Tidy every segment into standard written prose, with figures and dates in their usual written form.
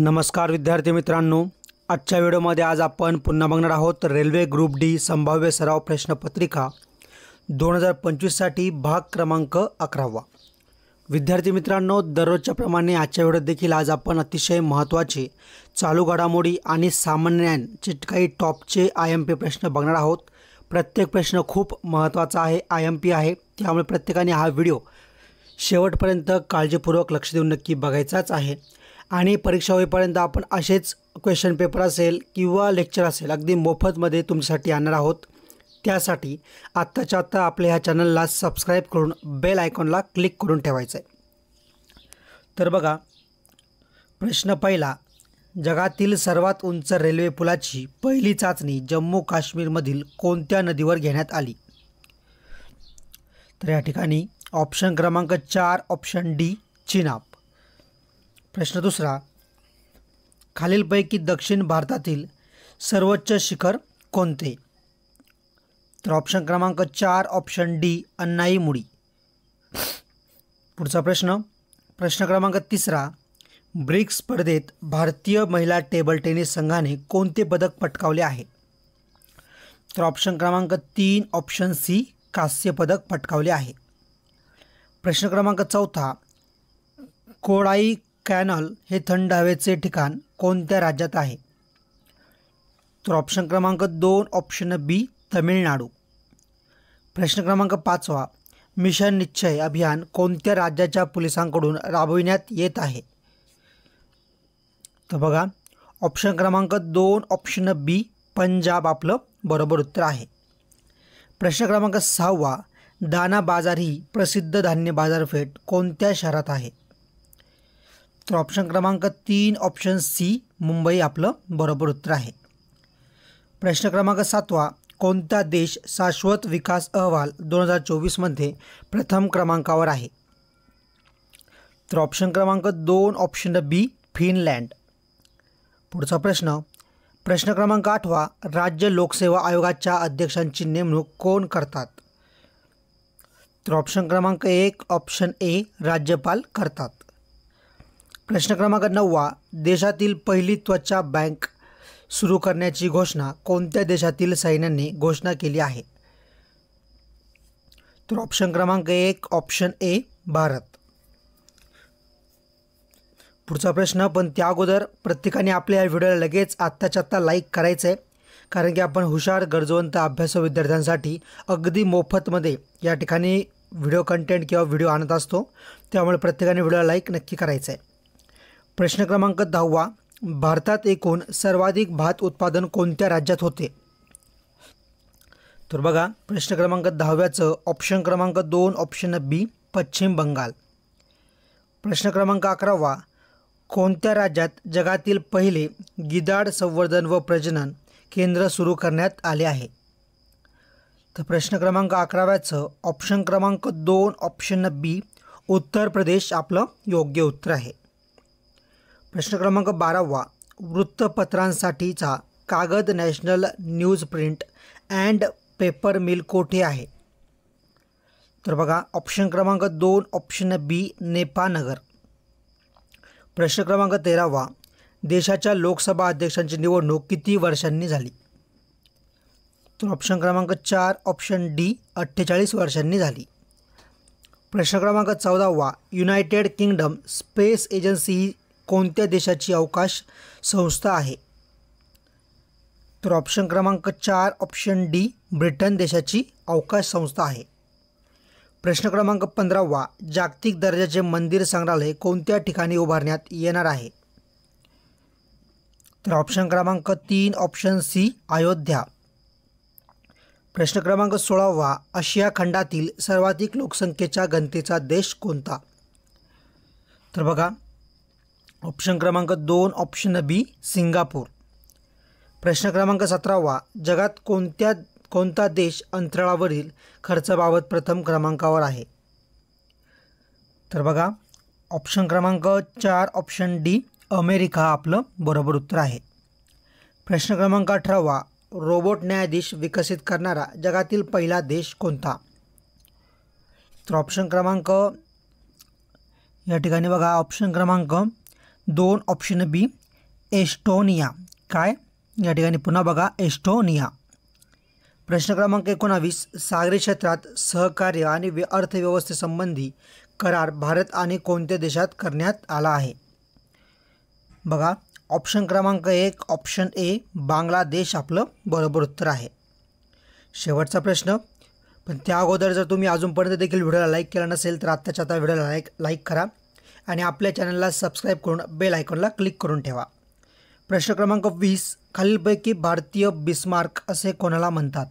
नमस्कार विद्यार्थी मित्रांनो, आजच्या व्हिडिओमध्ये आज आपण पुन्हा बघणार आहोत रेल्वे ग्रुप डी संभाव्य सराव प्रश्नपत्रिका 2025 साठी भाग क्रमांक 11वा। विद्यार्थी मित्रांनो, दररोजच्या प्रमाणे आजच्या व्हिडिओत देखील आज आपण अतिशय महत्त्वाचे चालू घडामोडी आणि सामान्य ज्ञानचे काही टॉपचे IMP प्रश्न बघणार आहोत। प्रत्येक प्रश्न खूप महत्त्वाचा आहे, IMP आहे, त्यामुळे प्रत्येकाने हा व्हिडिओ शेवटपर्यंत काळजीपूर्वक लक्ष देऊन नक्की बघायचाच आहे। आणि परीक्षा होईपर्यंत आपण असेच क्वेश्चन पेपर असेल किंवा लेक्चर असेल अगदी मोफतमध्ये तुमच्यासाठी आणणार आहोत। त्यासाठी आत्ताच्या आत्ता आपल्या ह्या चॅनलला सबस्क्राईब करून बेल आयकॉनला क्लिक करून ठेवायचं आहे। तर बघा, प्रश्न पहिला, जगातील सर्वात उंच रेल्वे पुलाची पहिली चाचणी जम्मू काश्मीरमधील कोणत्या नदीवर घेण्यात आली? तर या ठिकाणी ऑप्शन क्रमांक 4 ऑप्शन डी चिनाब। प्रश्न दुसरा, खालीलपैकी दक्षिण भारतातील सर्वोच्च शिखर कोणते? तर ऑप्शन क्रमांक 4 ऑप्शन डी अन्नाईमुडी। पुढचा प्रश्न क्रमांक 3, ब्रिक्स स्पर्धेत भारतीय महिला टेबल टेनिस संघाने कोणते पदक पटकावले आहे? तर ऑप्शन क्रमांक 3 ऑप्शन सी कांस्य पदक पटकावले आहे। प्रश्न क्रमांक 4, कोडाई कॅनल हे थंड हवेचे ठिकाण कोणत्या राज्यात आहे? तर ऑप्शन क्रमांक 2 ऑप्शन बी तमिळनाडू। प्रश्न क्रमांक 5, मिशन निश्चय अभियान कोणत्या राज्याच्या पोलिसांकडून राबविण्यात येत आहे? तर बघा, ऑप्शन क्रमांक 2 ऑप्शन बी पंजाब आपलं बरोबर उत्तर आहे। प्रश्न क्रमांक 6, दाना बाजार ही प्रसिद्ध धान्य बाजारपेठ कोणत्या शहरात आहे? तर ऑप्शन क्रमांक 3 ऑप्शन सी मुंबई आपलं बरोबर उत्तर आहे। प्रश्न क्रमांक 7, कोणता देश शाश्वत विकास अहवाल 2024 मध्ये प्रथम क्रमांकावर आहे? तर ऑप्शन क्रमांक 2 ऑप्शन बी फिनलँड। पुढचा प्रश्न क्रमांक 8, राज्य लोकसेवा आयोगाच्या अध्यक्षांची नेमणूक कोण करतात? तर ऑप्शन क्रमांक 1 ऑप्शन ए राज्यपाल करतात। प्रश्न क्रमांक 9, देशातील पहिली त्वचा बँक सुरू करण्याची घोषणा कोणत्या देशातील सैन्याने घोषणा केली आहे? तर ऑप्शन क्रमांक 1 ऑप्शन ए भारत। पुढचा प्रश्न, पण त्या अगोदर प्रत्येकाने आपल्या या व्हिडिओला लगेच आत्ताच्या आत्ता लाईक करायचं आहे, कारण की आपण हुशार गरजवंत अभ्यासू विद्यार्थ्यांसाठी अगदी मोफतमध्ये या ठिकाणी व्हिडिओ कंटेंट किंवा व्हिडिओ आणत असतो, त्यामुळे प्रत्येकाने व्हिडिओला लाईक नक्की करायचं आहे। प्रश्न क्रमांक 10, भारतात एकूण सर्वाधिक भात उत्पादन कोणत्या राज्यात होते? तर बघा, प्रश्न क्रमांक 10 ऑप्शन क्रमांक 2 ऑप्शन बी पश्चिम बंगाल। प्रश्न क्रमांक 11, कोणत्या राज्यात जगातील पहिले गिधाड संवर्धन व प्रजनन केंद्र सुरू करण्यात आले आहे? तर प्रश्न क्रमांक 11 ऑप्शन क्रमांक 2 ऑप्शन बी उत्तर प्रदेश आपलं योग्य उत्तर आहे। प्रश्न क्रमांक 12, वृत्तपत्रांसाठीचा कागद national news print and paper mill कोठे आहे? तर बघा, ऑप्शन क्रमांक 2 ऑप्शन बी नेपानगर। प्रश्न क्रमांक 13, देशाच्या लोकसभा अध्यक्षांची निवडणूक किती वर्षांनी झाली? तर ऑप्शन क्रमांक 4 ऑप्शन डी 48 वर्षांनी झाली। प्रश्न क्रमांक 14, युनायटेड किंगडम स्पेस एजन्सी ही कोणत्या देशाची अवकाश संस्था आहे? तर ऑप्शन क्रमांक 4 ऑप्शन डी ब्रिटन देशाची अवकाश संस्था आहे। प्रश्न क्रमांक 15, जागतिक दर्जाचे मंदिर संग्रहालय कोणत्या ठिकाणी उभारण्यात येणार आहे? तर ऑप्शन क्रमांक 3 ऑप्शन सी अयोध्या। प्रश्न क्रमांक 16, आशिया खंडातील सर्वाधिक लोकसंख्येच्या घनतेचा देश कोणता? तर बघा, ऑप्शन क्रमांक 2 ऑप्शन बी सिंगापूर। प्रश्न क्रमांक 17, जगात कोणता देश अंतराळावरील खर्चाबाबत प्रथम क्रमांकावर आहे? तर बघा, ऑप्शन क्रमांक 4 ऑप्शन डी अमेरिका आपलं बरोबर उत्तर आहे। प्रश्न क्रमांक 18, रोबोट न्यायाधीश विकसित करणारा जगातील पहिला देश कोणता? तर ऑप्शन क्रमांक या ठिकाणी बघा, ऑप्शन क्रमांक 2 ऑप्शन बी एस्टोनिया. काय या ठिकाणी पुन्हा बघा, एस्टोनिया. प्रश्न क्रमांक 19, सागरी क्षेत्रात सहकार्य आणि अर्थव्यवस्थेसंबंधी करार भारत आणि कोणत्या देशात करण्यात आला आहे? बघा, ऑप्शन क्रमांक 1 ऑप्शन ए बांगलादेश आपलं बरोबर उत्तर आहे. शेवटचा प्रश्न, पण त्या अगोदर जर तुम्ही अजूनपर्यंत देखील व्हिडिओला लाईक केला नसेल तर आत्ताच्या आता व्हिडिओला लाईक करा आणि आपल्या चॅनलला सबस्क्राईब करून बेल आयकॉनला क्लिक करून ठेवा. प्रश्न क्रमांक 20, खालीलपैकी भारतीय बिस्मार्क असे कोणाला म्हणतात?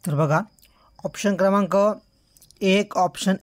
तर बघा, ऑप्शन क्रमांक 1 ऑप्शन